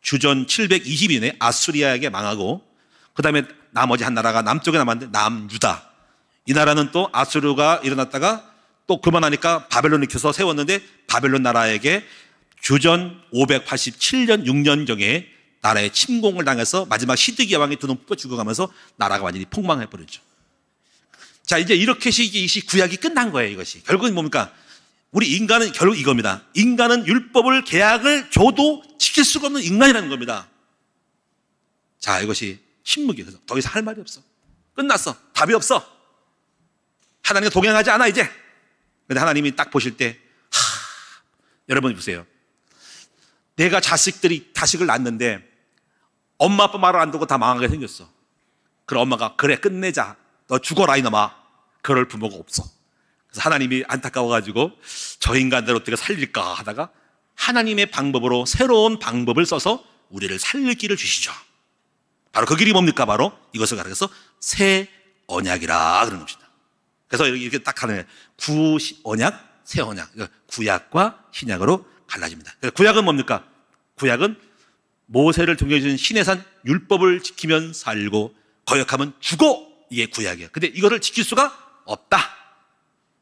주전 720년에 아수리아에게 망하고 그 다음에 나머지 한 나라가 남쪽에 남았는데 남유다. 이 나라는 또 아수르가 일어났다가 또 그만하니까 바벨론이 켜서 세웠는데 바벨론 나라에게 주전 587년 6년경에 나라에 침공을 당해서 마지막 시드기야 왕이 두 놈 뽑아 죽어가면서 나라가 완전히 폭망해버렸죠. 자, 이제 이렇게 이 구약이 끝난 거예요, 이것이. 결국은 뭡니까? 우리 인간은 결국 이겁니다. 인간은 율법을, 계약을 줘도 지킬 수가 없는 인간이라는 겁니다. 자, 이것이 신문기에서 더 이상 할 말이 없어. 끝났어. 답이 없어. 하나님과 동행하지 않아 이제. 근데 하나님이 딱 보실 때 여러분 보세요. 내가 자식을 낳았는데 엄마 아빠 말을 안 듣고 다 망하게 생겼어. 그럼 엄마가 그래 끝내자. 너 죽어라 이놈아. 그럴 부모가 없어. 그래서 하나님이 안타까워가지고 저 인간들 어떻게 살릴까 하다가 하나님의 방법으로 새로운 방법을 써서 우리를 살릴 길을 주시죠. 바로 그 길이 뭡니까? 바로 이것을 가르쳐서 새 언약이라 그러는 것입니다. 그래서 이렇게 딱 하는 구언약, 새 언약. 구약과 신약으로 갈라집니다. 구약은 뭡니까? 구약은 모세를 통해 주신 신의 산 율법을 지키면 살고 거역하면 죽어. 이게 구약이에요. 근데 이거를 지킬 수가 없다.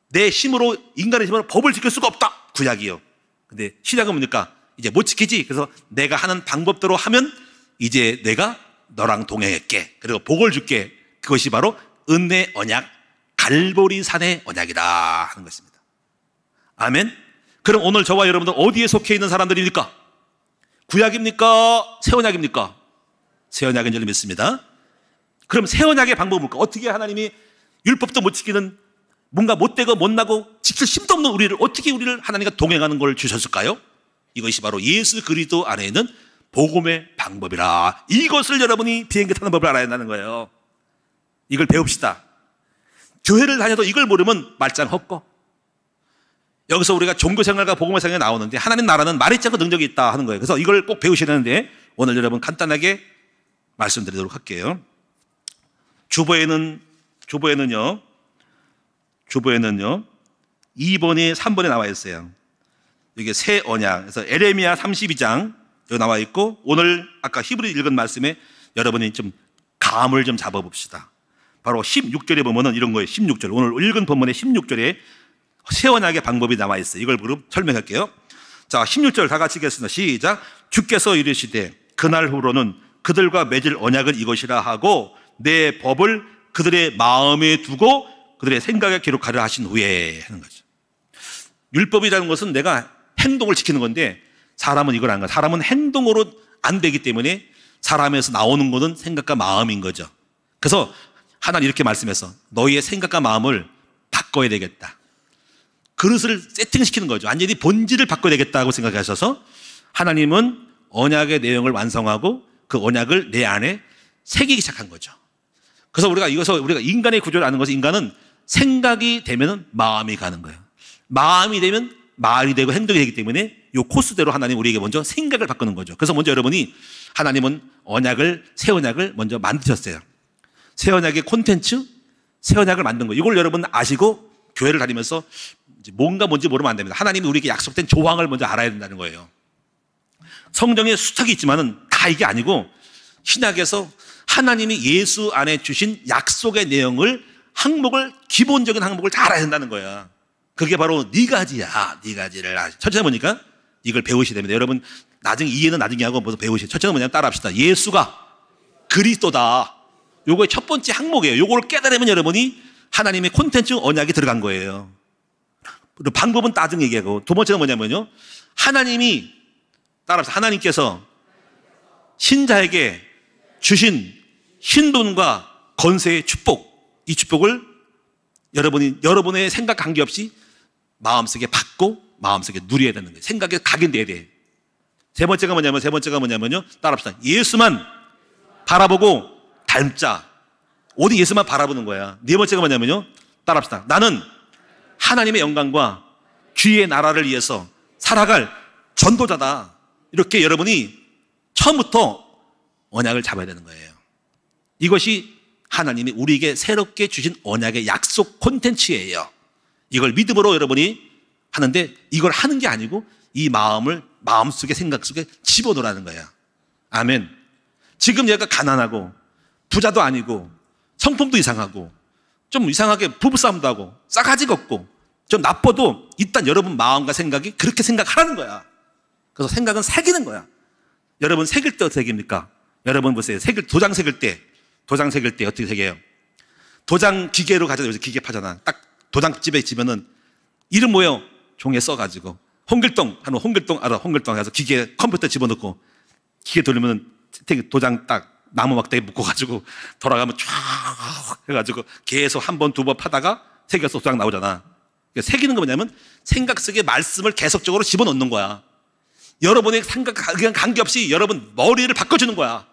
내 힘으로, 인간의 힘으로 법을 지킬 수가 없다. 구약이요. 근데 신약은 뭡니까? 이제 못 지키지. 그래서 내가 하는 방법대로 하면 이제 내가 너랑 동행할게. 그리고 복을 줄게. 그것이 바로 은혜 언약, 갈보리 산의 언약이다 하는 것입니다. 아멘. 그럼 오늘 저와 여러분들 어디에 속해 있는 사람들입니까? 구약입니까? 새 언약입니까? 새 언약인 줄 믿습니다. 그럼 새 언약의 방법은 뭘까? 어떻게 하나님이 율법도 못 지키는 뭔가 못되고 못나고 지킬 힘도 없는 우리를 하나님과 동행하는 걸 주셨을까요? 이것이 바로 예수 그리스도 안에 있는 복음의 방법이라. 이것을 여러분이 비행기 타는 법을 알아야 한다는 거예요. 이걸 배웁시다. 교회를 다녀도 이걸 모르면 말짱 헛고. 여기서 우리가 종교생활과 복음의 생활이 나오는데 하나님 나라는 말했지 않고 능력이 있다 하는 거예요. 그래서 이걸 꼭 배우셔야 되는데 오늘 여러분 간단하게 말씀드리도록 할게요. 주보에는요 2번에 3번에 나와 있어요. 이게 새 언약. 그래서 에레미야 32장 여기 나와 있고, 오늘 아까 히브리 읽은 말씀에 여러분이 좀 감을 좀 잡아봅시다. 바로 16절에 보면은 이런 거예요. 16절. 오늘 읽은 본문의 16절에 새 언약의 방법이 나와 있어요. 이걸 설명할게요. 자, 16절 다 같이 읽겠습니다. 시작. 주께서 이르시되 그날 후로는 그들과 맺을 언약은 이것이라 하고 내 법을 그들의 마음에 두고 그들의 생각에 기록하려 하신 후에 하는 거죠. 율법이라는 것은 내가 행동을 지키는 건데 사람은 이걸 안 가요. 사람은 행동으로 안 되기 때문에 사람에서 나오는 것은 생각과 마음인 거죠. 그래서 하나님 이렇게 말씀해서 너희의 생각과 마음을 바꿔야 되겠다. 그릇을 세팅시키는 거죠. 완전히 본질을 바꿔야 되겠다고 생각하셔서 하나님은 언약의 내용을 완성하고 그 언약을 내 안에 새기기 시작한 거죠. 그래서 우리가 인간의 구조를 아는 것은 인간은 생각이 되면 마음이 가는 거예요. 마음이 되면 말이 되고 행동이 되기 때문에 이 코스대로 하나님 우리에게 먼저 생각을 바꾸는 거죠. 그래서 먼저 여러분이 하나님은 새 언약을 먼저 만드셨어요. 새 언약의 콘텐츠, 새 언약을 만든 거예요. 이걸 여러분 아시고 교회를 다니면서 뭔가 뭔지 모르면 안 됩니다. 하나님이 우리에게 약속된 조항을 먼저 알아야 된다는 거예요. 성경에 수탁이 있지만은 다 이게 아니고 신약에서 하나님이 예수 안에 주신 약속의 내용을 기본적인 항목을 다 알아야 된다는 거야. 그게 바로 네 가지야. 네 가지를 첫째는 뭐니까 이걸 배우셔야 됩니다. 여러분 나중에 이해는 나중에 하고 먼저 배우셔야. 첫째는 뭐냐면 따라합시다. 예수가 그리스도다. 요거의 첫 번째 항목이에요. 요거를 깨달으면 여러분이 하나님의 콘텐츠 언약이 들어간 거예요. 그리고 방법은 나중에 얘기하고, 두 번째는 뭐냐면요, 하나님께서 신자에게 주신 신분과 건세의 축복, 이 축복을 여러분의 생각 관계없이 마음속에 받고 마음속에 누려야 되는 거예요. 생각에 각인돼야 돼. 세 번째가 뭐냐면요, 따라합시다. 예수만 바라보고 닮자. 오직 예수만 바라보는 거야. 네 번째가 뭐냐면요, 따라합시다. 나는 하나님의 영광과 주의 나라를 위해서 살아갈 전도자다. 이렇게 여러분이 처음부터 언약을 잡아야 되는 거예요. 이것이 하나님이 우리에게 새롭게 주신 언약의 약속 콘텐츠예요. 이걸 믿음으로 여러분이 하는데, 이걸 하는 게 아니고 이 마음을 마음속에, 생각 속에 집어넣으라는 거야. 아멘. 지금 얘가 가난하고 부자도 아니고 성품도 이상하고 좀 이상하게 부부싸움도 하고 싸가지가 없고 좀 나빠도 일단 여러분 마음과 생각이 그렇게 생각하라는 거야. 그래서 생각은 새기는 거야. 여러분 새길 때 어떻게 새깁니까? 여러분 보세요. 도장 새길 때 어떻게 새겨요? 도장 기계로 가져다, 요새 기계 파잖아. 딱 도장집에 지면은 이름 뭐예요? 종이에 써가지고 홍길동 하는 홍길동 해서 기계 컴퓨터 집어넣고 기계 돌리면은 도장 딱 나무 막대기 묶어가지고 돌아가면 쫙 해가지고 계속 한 번, 두 번 파다가 새기가 쏙쏙 나오잖아. 그러니까 새기는 거 뭐냐면 생각 속에 말씀을 계속적으로 집어넣는 거야. 여러분의 생각 그냥 관계없이 여러분 머리를 바꿔주는 거야.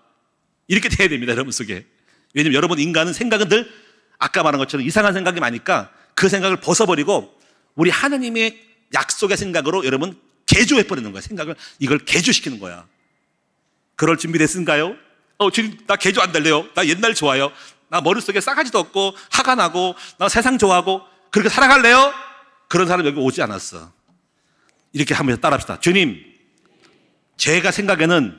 이렇게 돼야 됩니다, 여러분 속에. 왜냐면 여러분 인간은 생각은 늘 아까 말한 것처럼 이상한 생각이 많으니까 그 생각을 벗어버리고 우리 하나님의 약속의 생각으로 여러분 개조해버리는 거야. 생각을 이걸 개조시키는 거야. 그럴 준비됐은가요? 주님, 나 개조 안 될래요. 나 옛날 좋아요. 나 머릿속에 싸가지도 없고 화가 나고 나 세상 좋아하고 그렇게 살아갈래요? 그런 사람 여기 오지 않았어. 이렇게 하면서 따라합시다. 주님, 제가 생각에는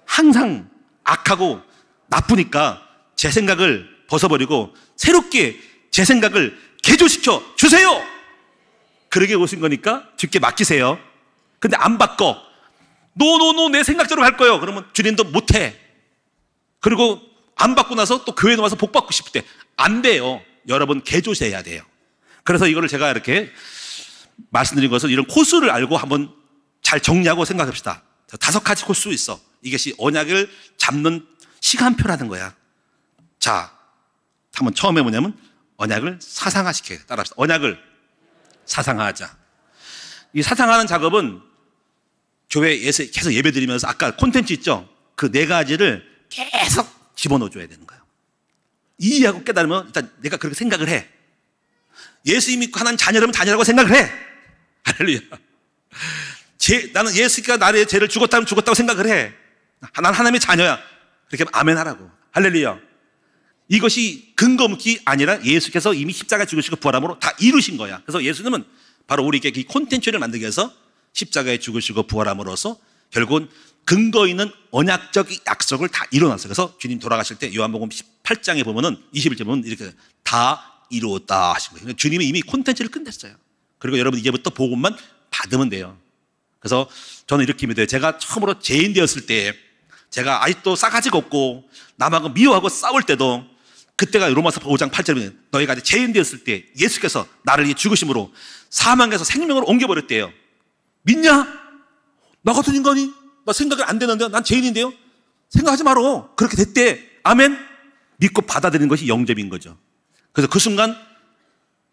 항상 악하고 나쁘니까 제 생각을 벗어버리고 새롭게 제 생각을 개조시켜 주세요. 그러게 오신 거니까 주께 맡기세요. 근데 안 바꿔. 노 내 생각대로 갈 거예요. 그러면 주님도 못해. 그리고 안 받고 나서 또 교회에 와서 복 받고 싶을 때 안 돼요. 여러분 개조해야 돼요. 그래서 이거를 제가 이렇게 말씀드린 것은 이런 코스를 알고 한번 잘 정리하고 생각합시다. 5가지 코스 있어. 이것이 언약을 잡는 시간표라는 거야. 자, 한번 처음에 뭐냐면 언약을 사상화시켜요. 따라합시다. 언약을 사상화하자. 이 사상화하는 작업은 교회에서 계속 예배드리면서 아까 콘텐츠 있죠? 그 4가지를 계속 집어넣어줘야 되는 거예요. 이해하고 깨달으면 일단 내가 그렇게 생각을 해. 예수 믿고 하나님 자녀라면 자녀라고 생각을 해. 할렐루야. 나는 예수가 나의 죄를 죽었다면 죽었다고 생각을 해. 난 하나님의 자녀야. 그렇게 하면 아멘 하라고. 할렐루야. 이것이 근거없기 아니라 예수께서 이미 십자가 죽으시고 부활함으로 다 이루신 거야. 그래서 예수님은 바로 우리에게 이 콘텐츠를 만들기 위해서 십자가에 죽으시고 부활함으로써 결국은 근거 있는 언약적 약속을 다 이뤄놨어요. 그래서 주님 돌아가실 때 요한복음 18장에 보면은 21절 보면 이렇게 다 이루었다 하신 거예요. 주님이 이미 콘텐츠를 끝냈어요. 그리고 여러분 이제부터 복음만 받으면 돼요. 그래서 저는 이렇게 믿어요. 제가 처음으로 죄인 되었을 때 제가 아직도 싸가지가 없고 남하고 미워하고 싸울 때도 그때가 로마서 5장 8절에 너희가 아직 죄인 되었을 때 예수께서 나를 위해 죽으심으로 사망에서 생명으로 옮겨버렸대요. 믿냐? 나 같은 인간이? 나 생각이 안 되는데 난 죄인인데요? 생각하지 마라. 그렇게 됐대. 아멘? 믿고 받아들이는 것이 영접인 거죠. 그래서 그 순간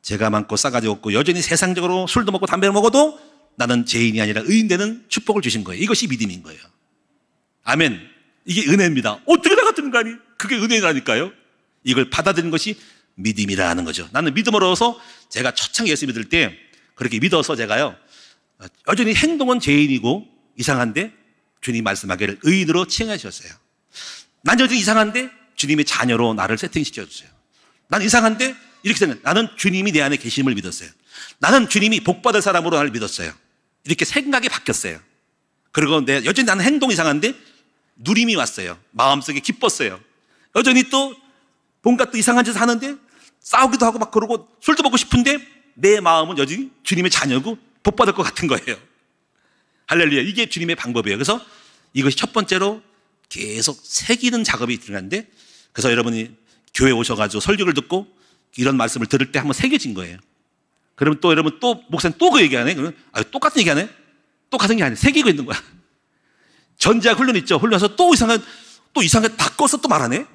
제가 많고 싸가지 없고 여전히 세상적으로 술도 먹고 담배를 먹어도 나는 죄인이 아니라 의인 되는 축복을 주신 거예요. 이것이 믿음인 거예요. 아멘. 이게 은혜입니다. 어떻게 나 같은 인간이? 그게 은혜라니까요. 이걸 받아들이는 것이 믿음이라는 거죠. 나는 믿음으로서 제가 초창 예수 믿을 때 그렇게 믿어서 제가요 여전히 행동은 죄인이고 이상한데 주님 말씀하기를 의인으로 칭해 주셨어요. 난 여전히 이상한데 주님의 자녀로 나를 세팅시켜 주세요. 난 이상한데 이렇게 생각. 나는 주님이 내 안에 계심을 믿었어요. 나는 주님이 복받을 사람으로 나를 믿었어요. 이렇게 생각이 바뀌었어요. 그리고 여전히 나는 행동 이상한데 누림이 왔어요. 마음속에 기뻤어요. 여전히 또 뭔가 또 이상한 짓을 하는데 싸우기도 하고 막 그러고 술도 먹고 싶은데 내 마음은 여전히 주님의 자녀고 복받을 것 같은 거예요. 할렐루야. 이게 주님의 방법이에요. 그래서 이것이 첫 번째로 계속 새기는 작업이 들어가는데 그래서 여러분이 교회 오셔가지고 설교를 듣고 이런 말씀을 들을 때 한번 새겨진 거예요. 그러면 또 여러분 또 목사님 또 그 얘기하네? 그러면 똑같은 얘기하네? 똑같은 게 아니에요. 새기고 있는 거야. 전지학 훈련 있죠? 훈련해서 또 이상하게 바꿔서 또 말하네?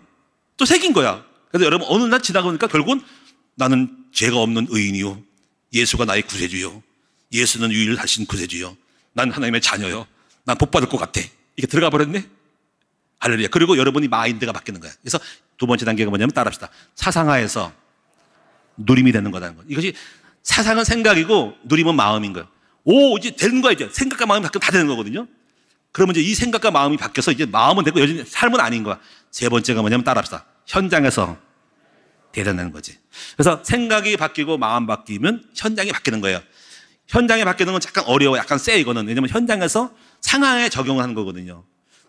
또 새긴 거야. 그래서 여러분 어느 날 지나고 보니까 결국은 나는 죄가 없는 의인이요. 예수가 나의 구세주요. 예수는 유일하신 구세주요. 난 하나님의 자녀요. 난 복받을 것 같아. 이게 들어가 버렸네? 할렐루야. 그리고 여러분이 마인드가 바뀌는 거야. 그래서 두 번째 단계가 뭐냐면 따라합시다. 사상화에서 누림이 되는 거라는 거. 이것이 사상은 생각이고 누림은 마음인 거예요. 이제 되는 거야, 이제. 생각과 마음이 바뀌면 다 되는 거거든요. 그러면 이제 이 생각과 마음이 바뀌어서 이제 마음은 되고 여전히 삶은 아닌 거야. 세 번째가 뭐냐면 따라합시다. 현장에서 대단하는 거지. 그래서 생각이 바뀌고 마음 바뀌면 현장이 바뀌는 거예요. 현장에 바뀌는 건 잠깐 어려워. 약간 세, 이거는. 왜냐면 현장에서 상황에 적용을 하는 거거든요.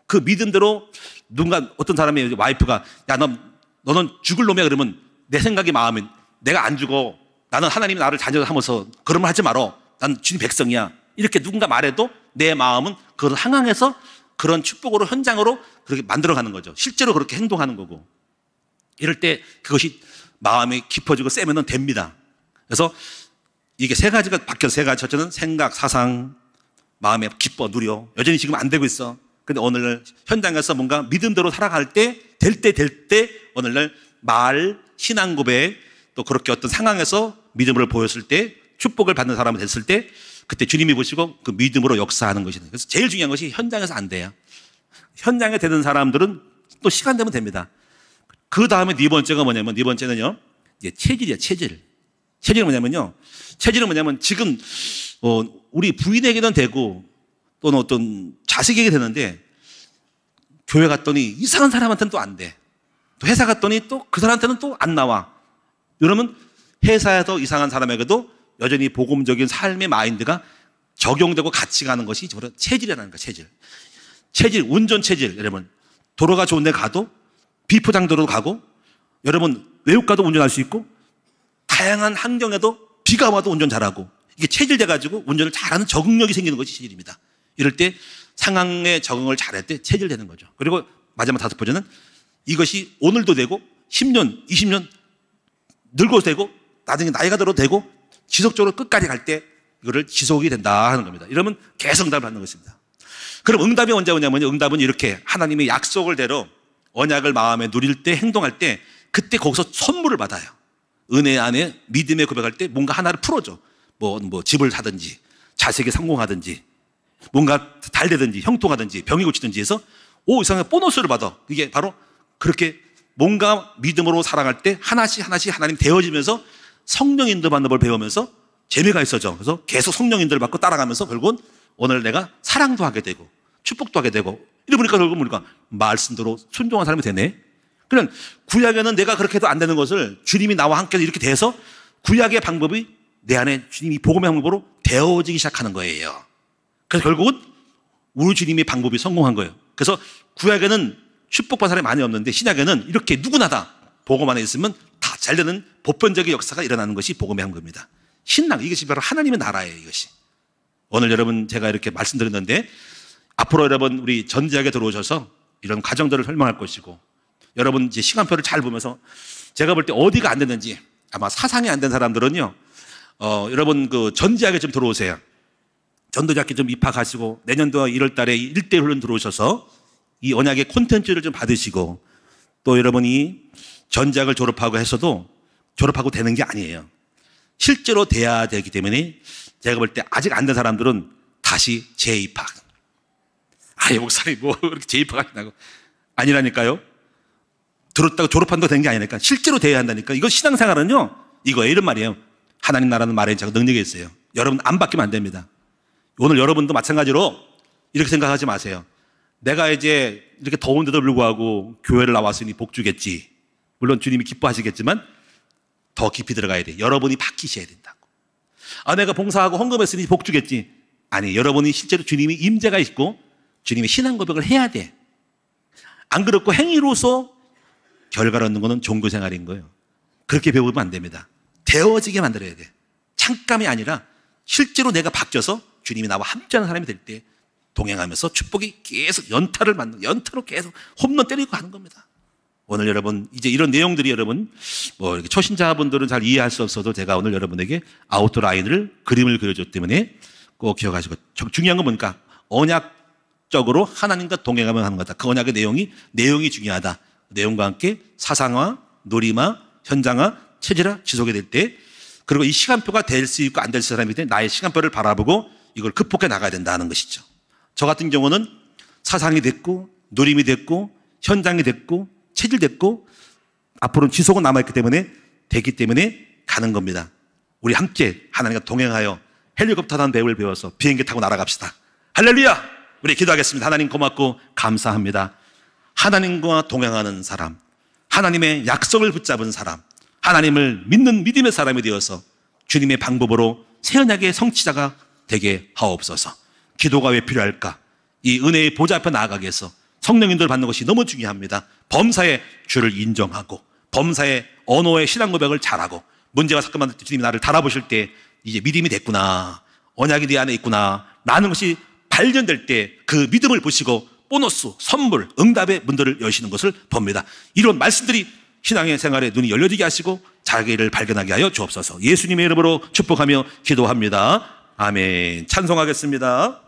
그 믿음대로 누군가 어떤 사람의 와이프가 야, 너는 죽을 놈이야. 그러면 내 생각이 마음이 내가 안 죽어. 나는 하나님이 나를 자녀로 하면서 그런 말 하지 말어. 난 주님 백성이야. 이렇게 누군가 말해도 내 마음은 그걸 상황에서 그런 축복으로 현장으로 그렇게 만들어가는 거죠. 실제로 그렇게 행동하는 거고. 이럴 때 그것이 마음이 깊어지고 세면은 됩니다. 그래서 이게 세 가지가 바뀌어서 세 가지. 첫째는 생각, 사상, 마음에 기뻐, 누려. 여전히 지금 안 되고 있어. 근데 오늘날 현장에서 뭔가 믿음대로 살아갈 때, 될 때, 오늘날 말, 신앙 고백, 또 그렇게 어떤 상황에서 믿음을 보였을 때 축복을 받는 사람이 됐을 때 그때 주님이 보시고 그 믿음으로 역사하는 것이죠. 그래서 제일 중요한 것이 현장에서 안 돼요. 현장에 되는 사람들은 또 시간 되면 됩니다. 그 다음에 네 번째가 뭐냐면, 네 번째는요, 이제 체질이야, 체질. 체질은 뭐냐면요, 체질은 뭐냐면 지금, 우리 부인에게는 되고 또는 어떤 자식에게 되는데 교회 갔더니 이상한 사람한테는 또 안 돼. 또 회사 갔더니 또 그 사람한테는 또 안 나와. 그러면 회사에서 이상한 사람에게도 여전히 복음적인 삶의 마인드가 적용되고 같이 가는 것이 바로 체질이라는 거야, 체질. 체질, 운전 체질. 여러분, 도로가 좋은 데 가도 비포장도로 가고, 여러분, 외국 가도 운전할 수 있고, 다양한 환경에도 비가 와도 운전 잘하고, 이게 체질돼가지고 운전을 잘하는 적응력이 생기는 것이 체질입니다. 이럴 때 상황에 적응을 잘할 때 체질되는 거죠. 그리고 마지막 다섯 번째는 이것이 오늘도 되고 10년, 20년 늙어도 되고 나중에 나이가 들어도 되고 지속적으로 끝까지 갈 때 이거를 지속이 된다 하는 겁니다. 이러면 계속 응답을 받는 것입니다. 그럼 응답이 언제 오냐면요, 응답은 이렇게 하나님의 약속을 대로 언약을 마음에 누릴 때, 행동할 때, 그때 거기서 선물을 받아요. 은혜 안에 믿음에 고백할 때 뭔가 하나를 풀어줘. 뭐 집을 사든지 자식이 성공하든지 뭔가 잘 되든지 형통하든지 병이 고치든지 해서 이상하게 보너스를 받아. 이게 바로 그렇게 뭔가 믿음으로 살아갈 때 하나씩 하나님 되어지면서 성령 인도 받는 걸 배우면서 재미가 있어져. 그래서 계속 성령 인도를 받고 따라가면서 결국은 오늘 내가 사랑도 하게 되고 축복도 하게 되고 이러니까 결국은 우리가 말씀대로 순종한 사람이 되네. 그냥 구약에는 내가 그렇게 해도 안 되는 것을 주님이 나와 함께 이렇게 돼서 구약의 방법이 내 안에 주님이 복음의 방법으로 되어지기 시작하는 거예요. 그래서 결국은 우리 주님의 방법이 성공한 거예요. 그래서 구약에는 축복받은 사람이 많이 없는데 신약에는 이렇게 누구나 다 복음 안에 있으면 다 잘되는 보편적인 역사가 일어나는 것이 복음의 방법입니다. 신랑, 이것이 바로 하나님의 나라예요. 이것이. 오늘 여러분 제가 이렇게 말씀드렸는데 앞으로 여러분 우리 전지학에 들어오셔서 이런 과정들을 설명할 것이고 여러분 이제 시간표를 잘 보면서 제가 볼 때 어디가 안 됐는지 아마 사상이 안 된 사람들은요, 여러분 그 전지학에 좀 들어오세요. 전도자학교 좀 입학하시고 내년도 1월 달에 1대 훈련 들어오셔서 이 언약의 콘텐츠를 좀 받으시고 또 여러분이 전지학을 졸업하고 해서도 졸업하고 되는 게 아니에요. 실제로 돼야 되기 때문에 제가 볼 때 아직 안 된 사람들은 다시 재입학. 아예 목사님 뭐 그렇게 재입학하시나고. 아니라니까요. 들었다고 졸업한다고 된 게 아니니까 실제로 돼야 한다니까. 이거 신앙생활은요 이거예요. 이런 말이에요. 하나님 나라는 말에 제가 능력이 있어요. 여러분 안 바뀌면 안 됩니다. 오늘 여러분도 마찬가지로 이렇게 생각하지 마세요. 내가 이제 이렇게 더운데도 불구하고 교회를 나왔으니 복 주겠지. 물론 주님이 기뻐하시겠지만 더 깊이 들어가야 돼. 여러분이 바뀌셔야 된다고. 내가 봉사하고 헌금했으니 복 주겠지. 아니, 여러분이 실제로 주님이 임재가 있고 주님의 신앙 고백을 해야 돼. 안 그렇고 행위로서 결과를 얻는 것은 종교생활인 거예요. 그렇게 배우면 안 됩니다. 되어지게 만들어야 돼. 잠깐이 아니라 실제로 내가 바뀌어서 주님이 나와 함께하는 사람이 될 때 동행하면서 축복이 계속 연타로 계속 홈런 때리고 가는 겁니다. 오늘 여러분 이제 이런 내용들이 여러분 뭐 이렇게 초신자분들은 잘 이해할 수 없어도 제가 오늘 여러분에게 아웃라인을 그림을 그려줬기 때문에 꼭 기억하시고, 중요한 건 뭐니까 언약적으로 하나님과 동행하며 하는 거다. 그 언약의 내용이 중요하다. 내용과 함께 사상화, 놀이마, 현장화, 체질화 지속이 될 때, 그리고 이 시간표가 될 수 있고 안 될 수 있는 사람이 때 나의 시간표를 바라보고 이걸 극복해 나가야 된다는 것이죠. 저 같은 경우는 사상이 됐고 누림이 됐고 현장이 됐고 체질됐고 앞으로는 지속은 남아있기 때문에 되기 때문에 가는 겁니다. 우리 함께 하나님과 동행하여 헬리콥터 타는 배우를 배워서 비행기 타고 날아갑시다. 할렐루야! 우리 기도하겠습니다. 하나님 고맙고 감사합니다. 하나님과 동행하는 사람, 하나님의 약속을 붙잡은 사람, 하나님을 믿는 믿음의 사람이 되어서 주님의 방법으로 새 언약의 성취자가 되게 하옵소서. 기도가 왜 필요할까? 이 은혜의 보좌 앞에 나아가기 위해서 성령님들 받는 것이 너무 중요합니다. 범사의 주를 인정하고 범사의 언어의 신앙 고백을 잘하고 문제와 사건 만들 때 주님이 나를 달아보실 때 이제 믿음이 됐구나, 언약이 내 안에 있구나 라는 것이 발견될 때 그 믿음을 보시고 보너스, 선물, 응답의 문들을 여시는 것을 봅니다. 이런 말씀들이 신앙의 생활에 눈이 열려지게 하시고 자기를 발견하게 하여 주옵소서. 예수님의 이름으로 축복하며 기도합니다. 아멘. 찬송하겠습니다.